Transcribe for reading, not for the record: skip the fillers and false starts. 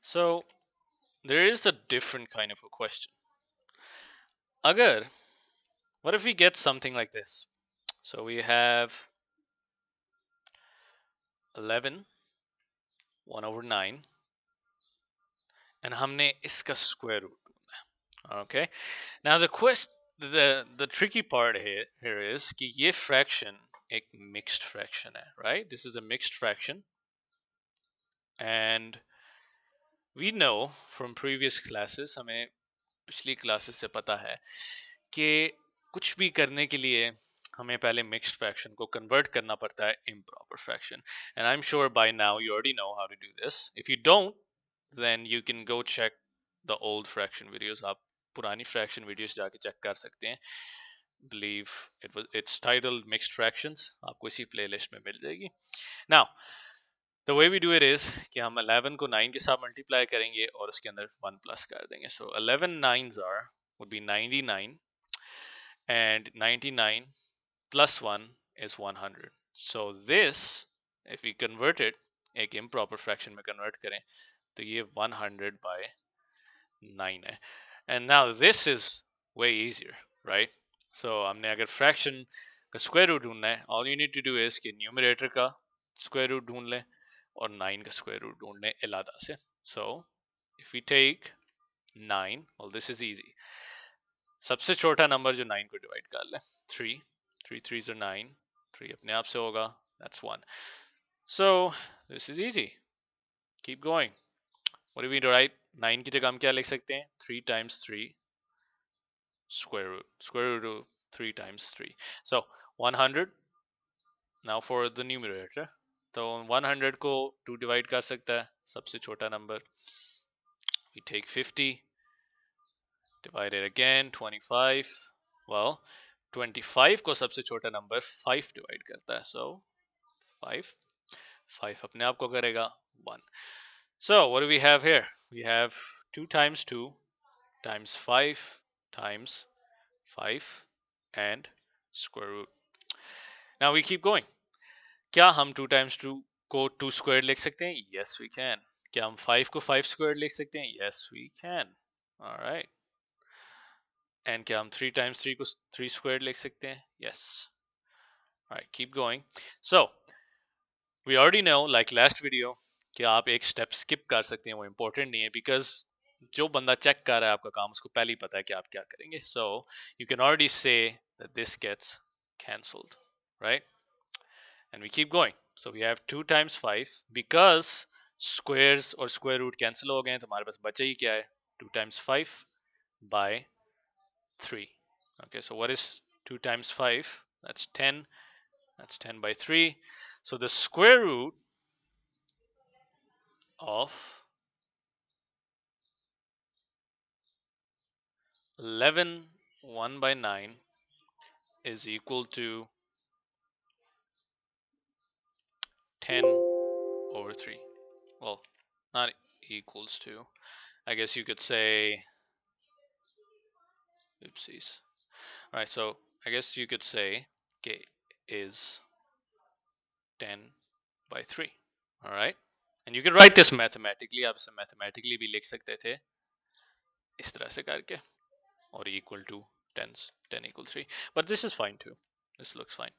So there is a different kind of a question. Agar, what if we get something like this? So we have 11, 1 over 9, and हमने इसका square root. Okay. Now the tricky part here is कि ये fraction एक mixed fraction है, right? This is a mixed fraction, and we know from previous classes, हमें पिछली classes से पता है कि कुछ भी करने के लिए हमें पहले mixed fraction को convert करना पड़ता है improper fraction, and I'm sure by now you already know how to do this. If you don't, then you can go check the old fraction videos. आप पुरानी fraction videos जाके check कर सकते हैं. Believe it's titled mixed fractions. आपको इसी playlist में मिल जाएगी. Now the way we do it is कि हम 11 को 9 के साथ multiply करेंगे और उसके अंदर 1 plus कर देंगे. So 11 nines would be 99, and 99 plus 1 is 100. So this, if we convert it, एक improper fraction में convert करें तो ये 100 by 9 है. And now this is way easier, right? So हमने अगर fraction का square root ढूंढना है, all you need to do is कि numerator का square root ढूंढ लें और 9 का square root ढूंढ लें इलादा से. So if we take 9, well this is easy. सबसे छोटा नंबर जो 9 को डिवाइड कर ले, 3, 3 3s are 9, 3 अपने आप से होगा, that's 1. So this is easy. Keep going. What do we write? 9 की जगह हम क्या लिख सकते हैं? 3 times 3 square root of 3 times 3. So 100. Now for the numerator, तो 100 को 2 डिवाइड कर सकता है सबसे छोटा number. We take 50, divide it again, 25. Well, 25 को सबसे छोटा नंबर 5 डिवाइड करता है, so 5 अपने आप को करेगा 1. So what do we have here? We have 2 times 2 times 5 times 5 and square root. Now we keep going. क्या हम 2 times 2 को 2 squared लिख सकते हैं? Yes we can. क्या हम 5 को 5 squared लिख सकते हैं? Yes we can. Alright. And क्या हम 3 times 3 को 3 squared लिख सकते हैं? Yes. Alright, keep going. So we already know, like last video, कि आप एक step skip कर सकते हैं, वो important नहीं है, because जो बंदा check कर रहा है आपका काम, उसको पहले ही पता है कि आप क्या करेंगे. So you can already say that this gets cancelled, right? And we keep going. So we have 2 times 5, because squares और square root cancel हो गए हैं, तो हमारे पास बचा ही क्या है? 2 times 5 by 3. Okay, so what is 2 times 5? That's 10. That's 10 by 3. So the square root of 11 1 by 9 is equal to 10 over 3. Well, not equals to. I guess you could say, oopsies. All right, so I guess you could say k is 10 by 3. All right, and you can write this mathematically. आप इसे mathematically भी लिख सकते थे इस तरह से करके, or equal to 10 equals 3. But this is fine too. This looks fine.